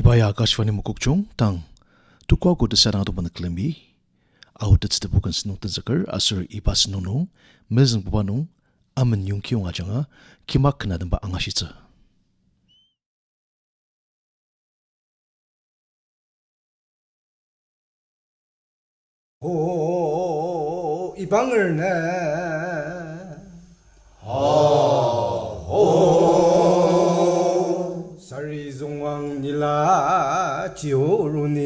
Ibaya Akashvani Mukukchung Tang Tukwa ko desarang to panaklembi Autats te bukan senung tenzakar asur ipas nunung Mezeng pupanung Amen yung kiyong ajanga Kimak kena damba angashitsa 오, 이 방을 내. 살리종왕 닐라 지오루니.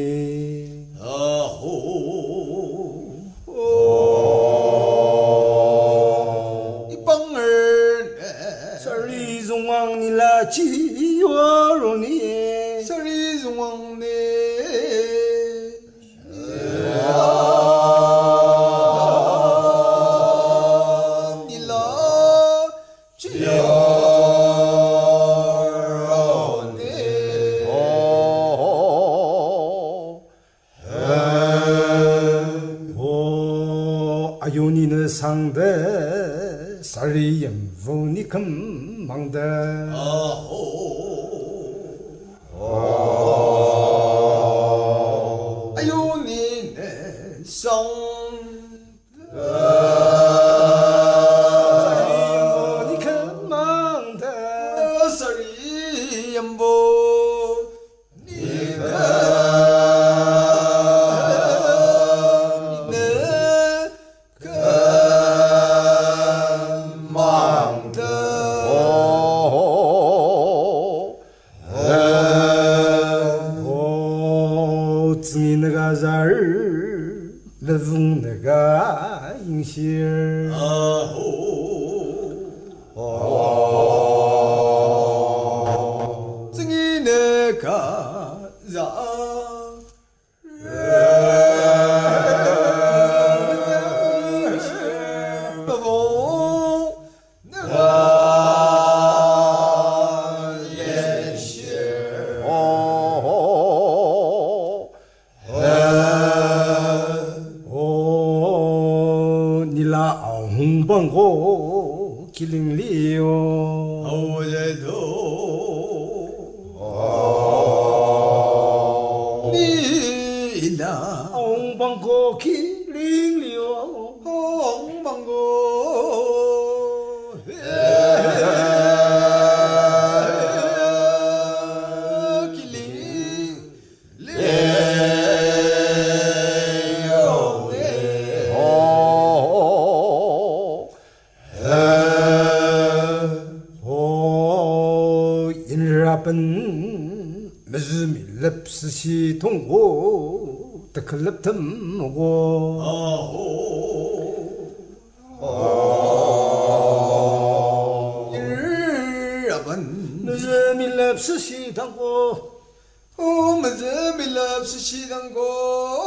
이 방을 내. 살리종왕 닐라 지오루니. 서리종왕 내. 아요니는 상대 살리엠 보니 금망대 아요니네 살리엠 보니 금망대 서리엠보 증인가잘 레붕내가 잉실 증인내가 홍방고 길링리요 어제도 니나 홍방고 길링리요 홍방고 인라번 메즈미 lep스시 동고 더클럽텀고 일라번 메즈미 lep스시 당고 맞아 밀랍스 시당고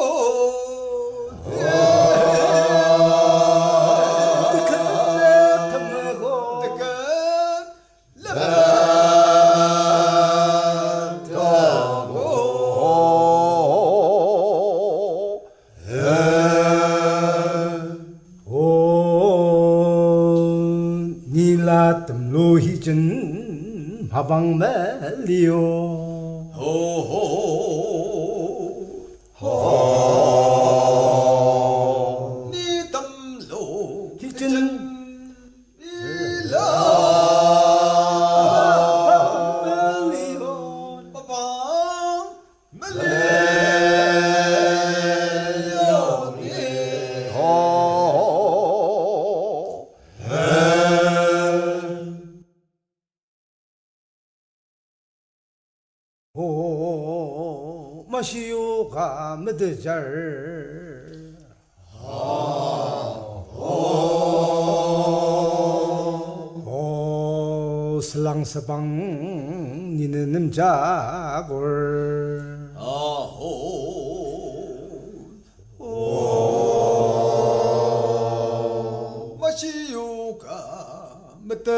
닐라뜸 로히진 화방멜리오 니 땀로 히진 일라 화방멜리오 빠방 오 마시오가 메드잘 오 슬랑서방 니는 남자골 마시오가 맞다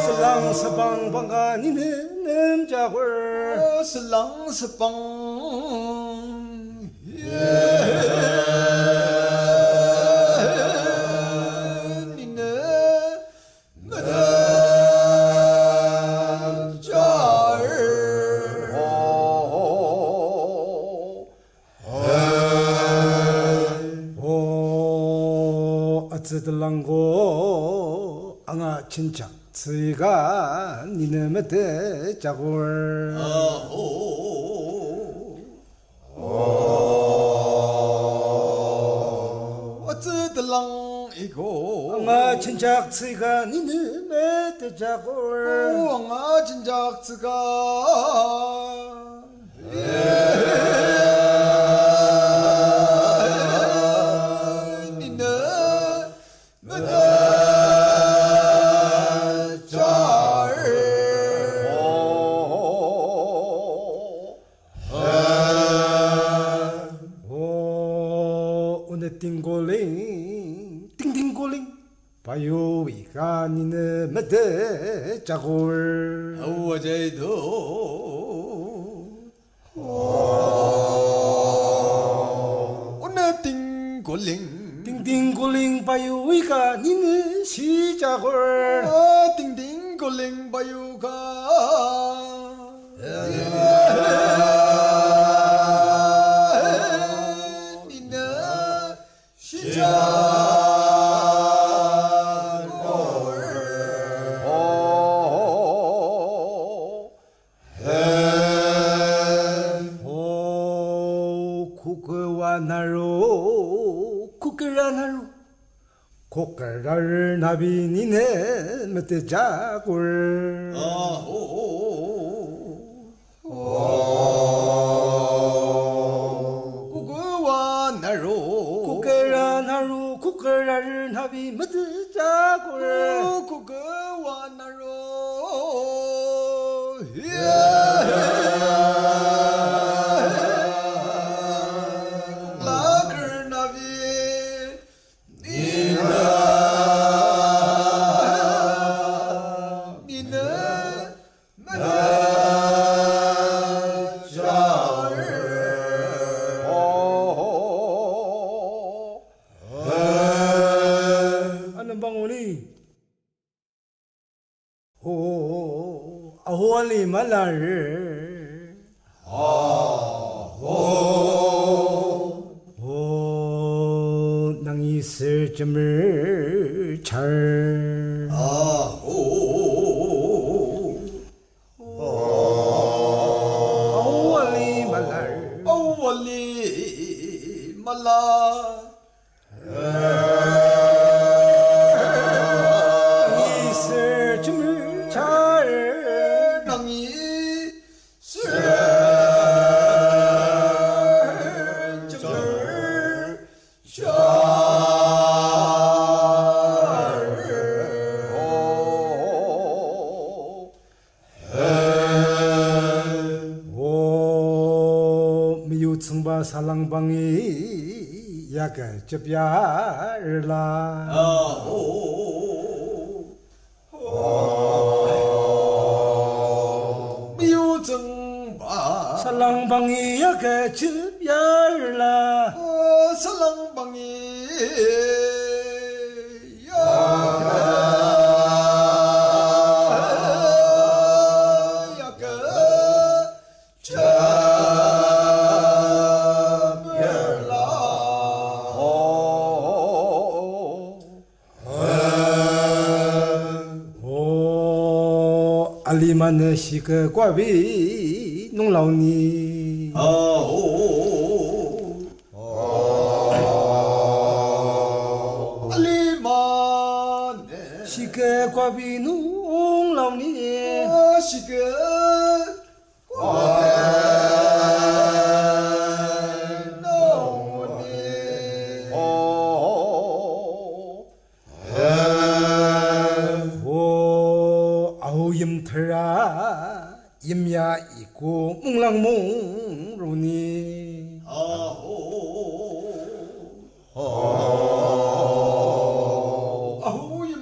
슬랑서방 방가 니는 남자골 슬랑서방 니네 아 진짜 저희가 니네 때 자골 어쩌들랑 이고 아 진짜 저희가 니네 때 자골 왕아 진작스가 니네 오 오늘 띵골링 띵띵골링 봐요 이가 니네 때 자골 어제도 오늘 띵골링 띵띵골링 봐요 이가 니네 시자골 띵띵골링 바유가 니네 오 국어와 나로 국어라 나로 국어를 나비니네 몇대 자골 구구와 나로 국어라 나로 국어를 나비 몇대 자골 구구와 나로 라그나비 니네 아는 방원이 오 아호알리 말라를 오 낭이 있을 점을 잘 아호알리 말라를 어월리 말라 낭이 있을 점을 잘 낭이 점을 오 미우층바 살랑방이 야가 접야르라 미우정바 살랑방이 야가 접야르라 설랑방이 야가 오 알리만 시그 과비 농라오니 알리만네 시그 과비 농라오니 시그 오 아우 임터라 임야 있고 뭉랑몽로니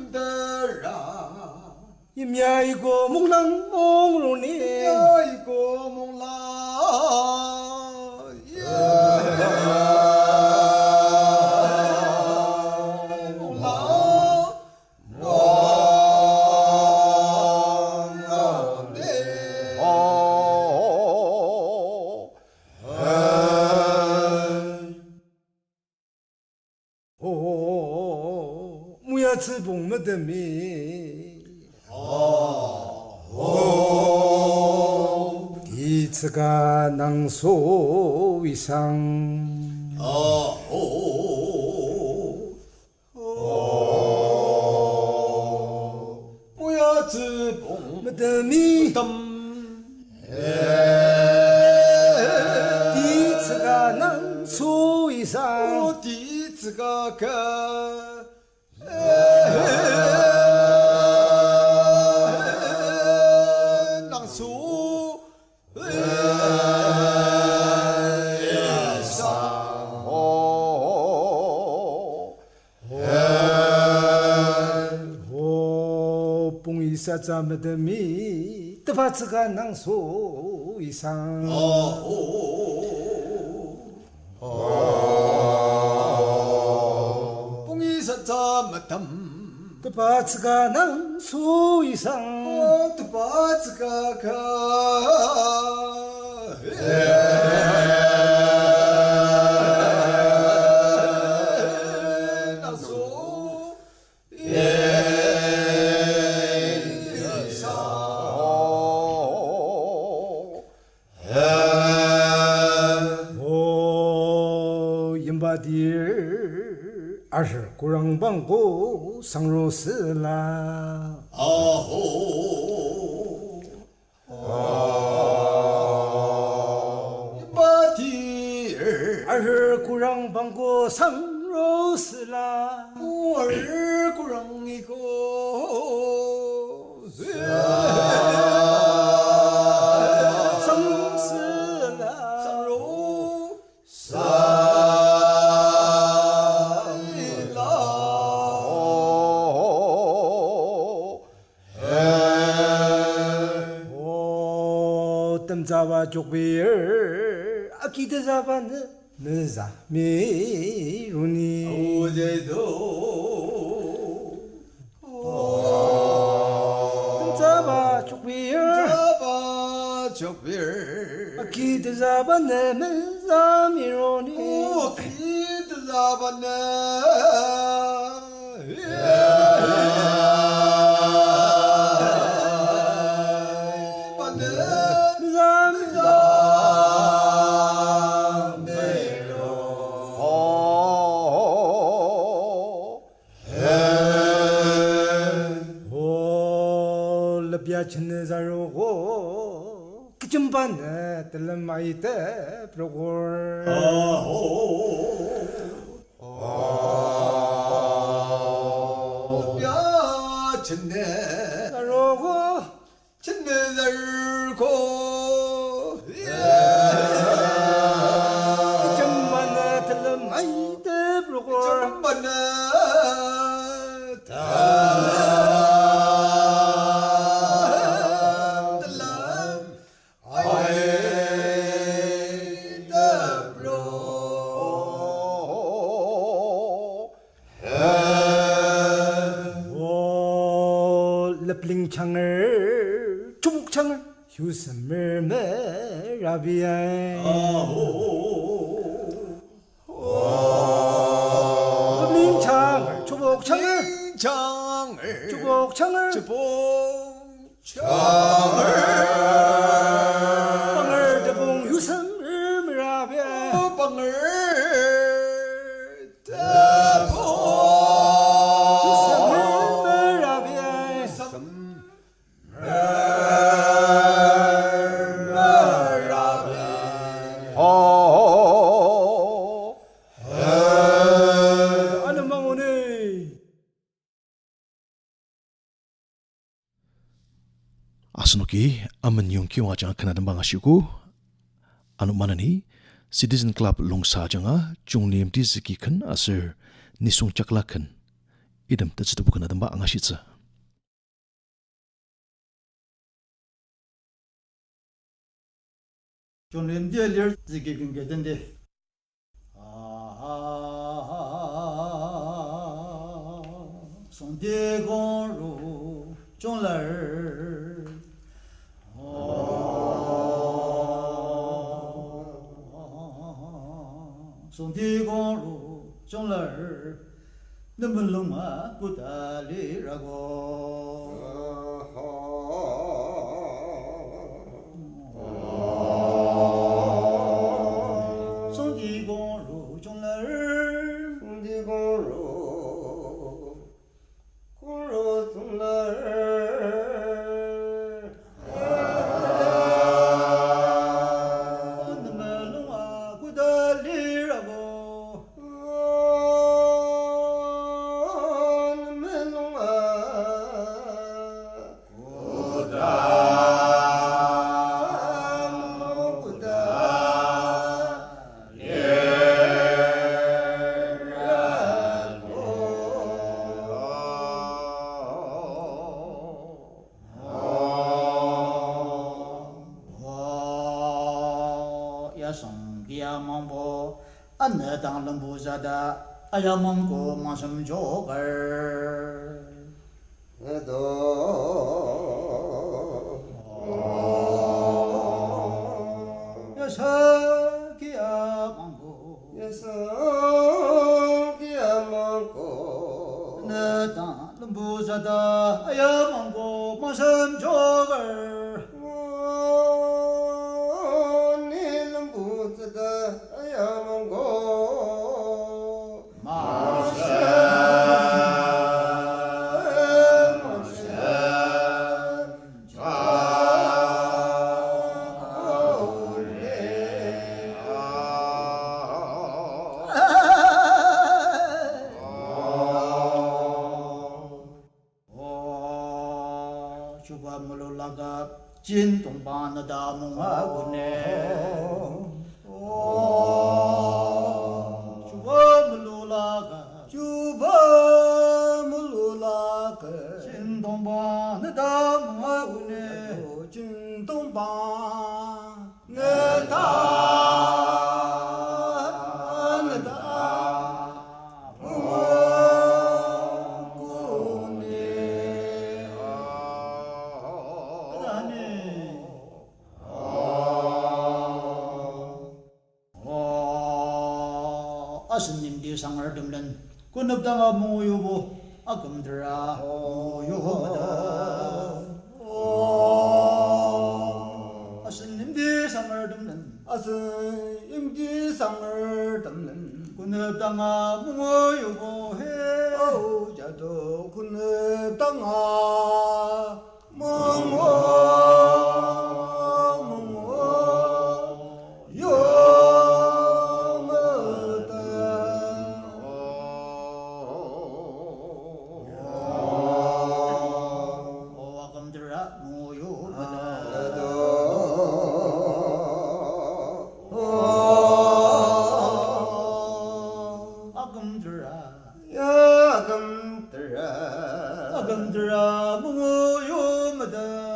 아후임들아 임야 있고 뭉랑몽로니 야이고 몰라 오 무야츠 봉메드미 디츠가 낭소 위상 뭐야 즈봉 무덤이 디츠가 낭소 위상 弟子个个浪苏봉이사자 무덤이 뜨바츠가 낭소 위상 뽕이 사자 마담 뜨바츠가 낭소 위상 뜨바츠가 가 나소 연바디르 아르 고랑방고 상로스라 바디 아르 고랑방고 상로스라 얼굴랑이고 상스라 상로 땀자와 족비르 아키드자바는 느자 미루니 어제도 땀자와 족비르 잡아 적빌 아키드자바는 느자 미루니 기드 잡았네 친느자로고 그쯤반에 뜰마이 때 프로골 야 쳤네 자로고 쳤네 날고 그쯤반에 뜰마이 때 프로골 잠깐만에 창을 조목창을 휴스물 메라비아이 링창을 조목창을 장을 조목창을 장을 빵을 대봉 휴스물 메라비아이 빵을 휴스물 메라비아이 Asnoki aman yung kiwa jang kanadang bangashiku anu manani Citizen Club longsa janga chunglim ti ziki kan asir nisung chakla kan idam tatsitu kanadang ba angashitsa 좀 렌디얼 지게 근게던데 손대공로 종랄 손대공로 종랄 넘을롱마 구달리라고 야망보 안나당 럼부자다 아야망고 마섬조걸 여사기야망고 나당 럼부자다 아야망고 마섬조걸 주바물로라가 진동반하다 몽하구네 주바물로라가 진동반하다 몽하구네 아스님 대상을 듣는 군업당아 모유보 아금들아 모유보다 아스님 대상을 듣는 임기상을 담는 군업당아 모유보해 자도 군의 땅아 아금들아 모유보다 아금들아 모유보다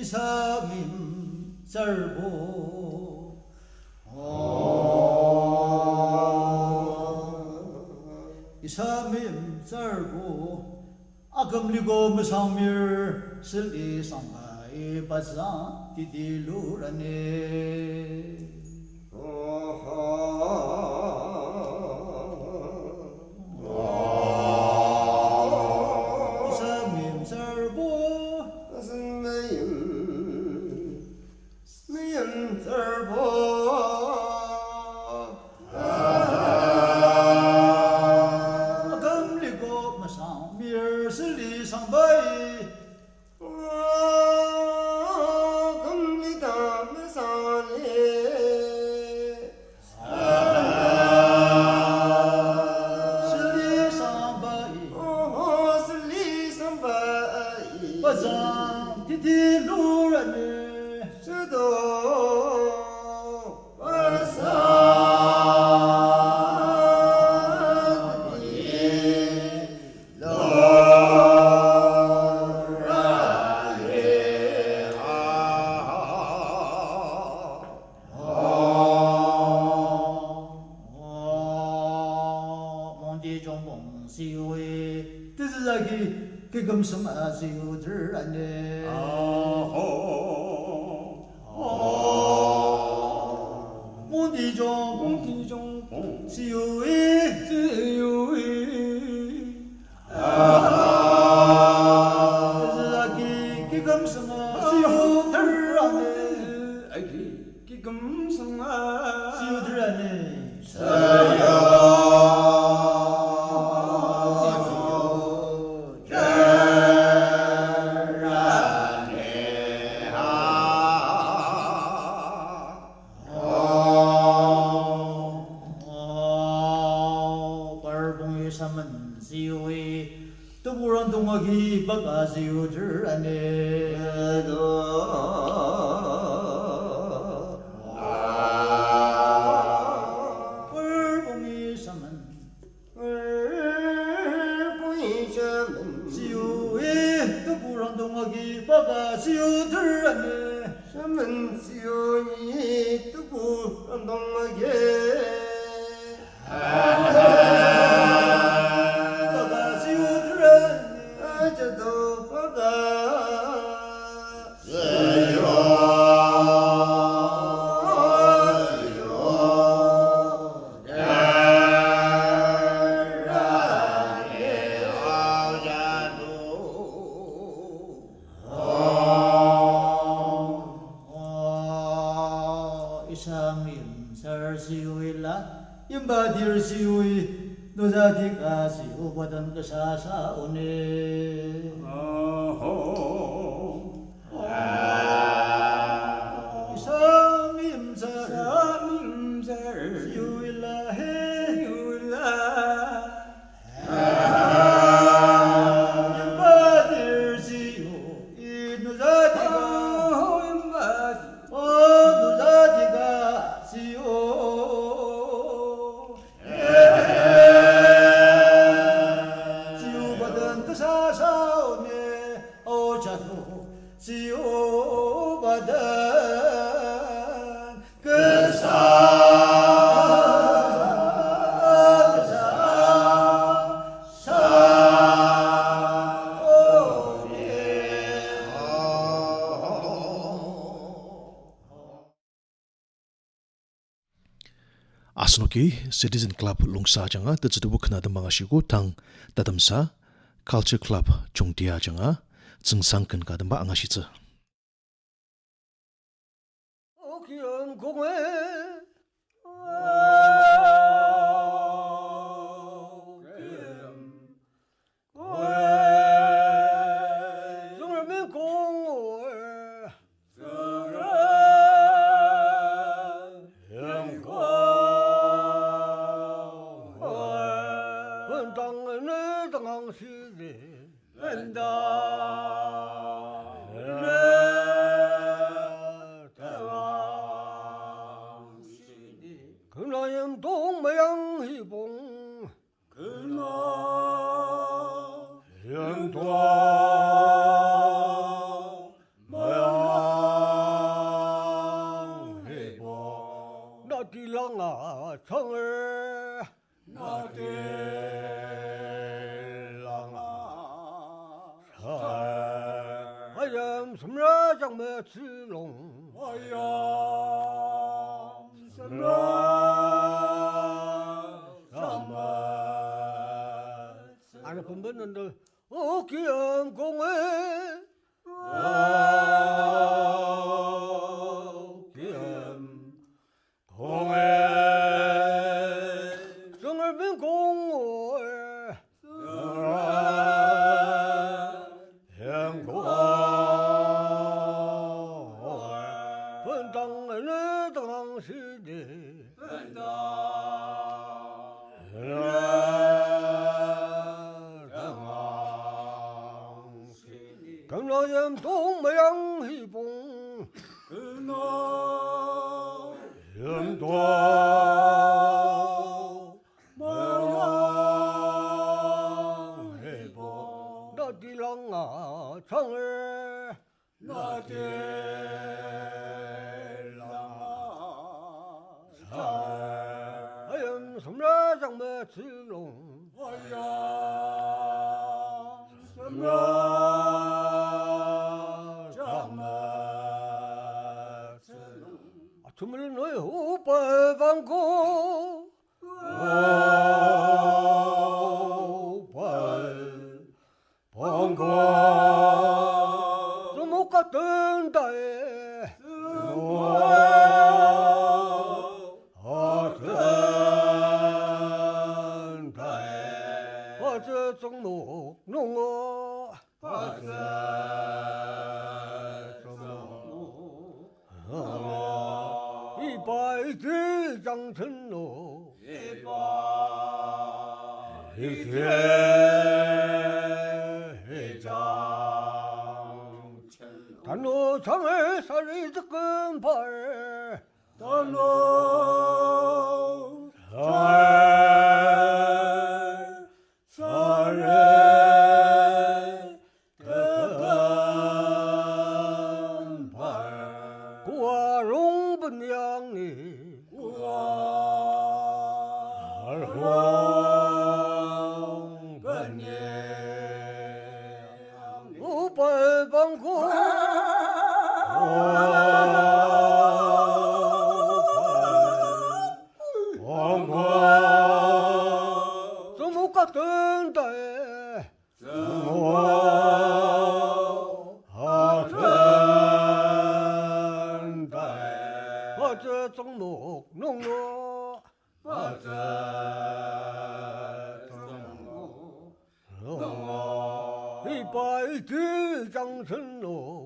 이삼임 썰보 이삼임 썰보 아금리고 무상밀 슬리상가이 바상 디딜루라네 이삼임 썰보 아금리고 무상밀 슬리상바이 슬리상바이 바상 디딜루라네 시오에 뜻하기 그금성아 시오들 안내 몬디종 시오에 뜻하기 그금성아 시오들 안내 시오들 안내 사문시오이 뜨부란 동화기 바가시오들 안에 뿔봉이 사문 시오이 뜨부란 동화기 바가시오들 안에 시온이 뜨고 동하게 바가시오들 안에 아저도 바가 임바딜 시우이 노자디가 시우보던 그 사사오네 삼임살 시우일라 해 임바딜 시우이 노자디가 노자디가 시우 사사오네 오자도 지오바단 Asnoki Citizen Club lungsa janga tatubu khna damanga shigu tang tatamsa Culture Club chungtia janga tsungsangkan ka damba anga shitsa 오기연 공회 정을면 공회 땅을 당시리 그나염 동모양 희봉 그나염 동모양 희봉 나딜랑아 청을 하염 섬라장매 칠롱 하염 섬라장매 아니 분변는들 어기염 공회 어기염 공회 정을면 공회 번당을 당시니 금라염 동모양 희봉 금라염 동모양 희봉 나딜랑아 창을 하염 섬라장매 칠롱 하염 섬라장매 칠롱 아침을 너의 오빠 방고 오빠 방고 못 갔던 다에 어제 종록 농어 어제 종록 이바이 대장천로 이바이 단호상을 살이 득은 발 단호 살에 득은 발 구화롱 분양리 구화롱 분양리 우발방구 못 같은 데에 같은 데에 어제 종목 농로 어제 종목 농로 이빨 뒤장선로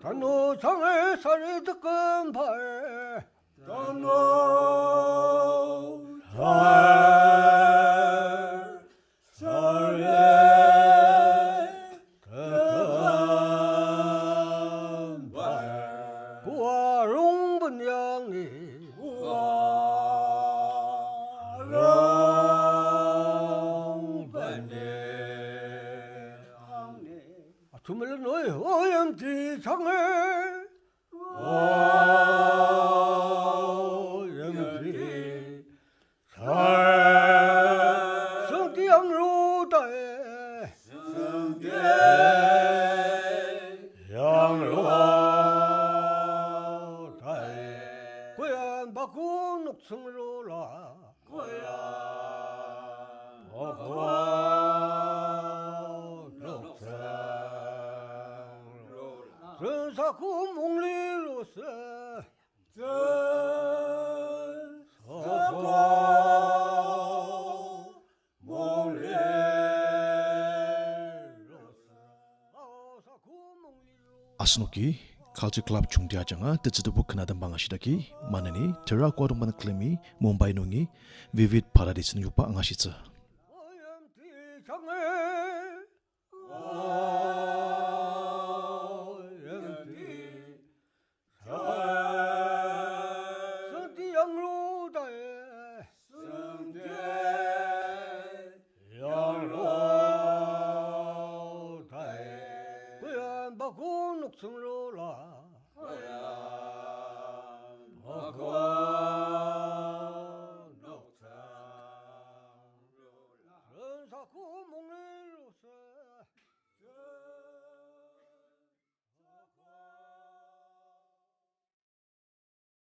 단호상을 살이 득은 발 단호 살에 득은 발 구화롱 분양리 구화롱 분양리 주말로 너의 오염지상을 오염지상 성대양로다에 성대양로다에 고향 바꾸 녹성으로라 고향 바꾸 전사구 몽리로서 전사구 몽리로서 Asnoki Culture Club Chungdiajanga Tetsitubu Kanadan Bangashidaki Manani Terra Kwadumban Klemi Mumbai Nungi Vivid Paradise Yupa Angashitsa 녹성로라 전사구 몽리로서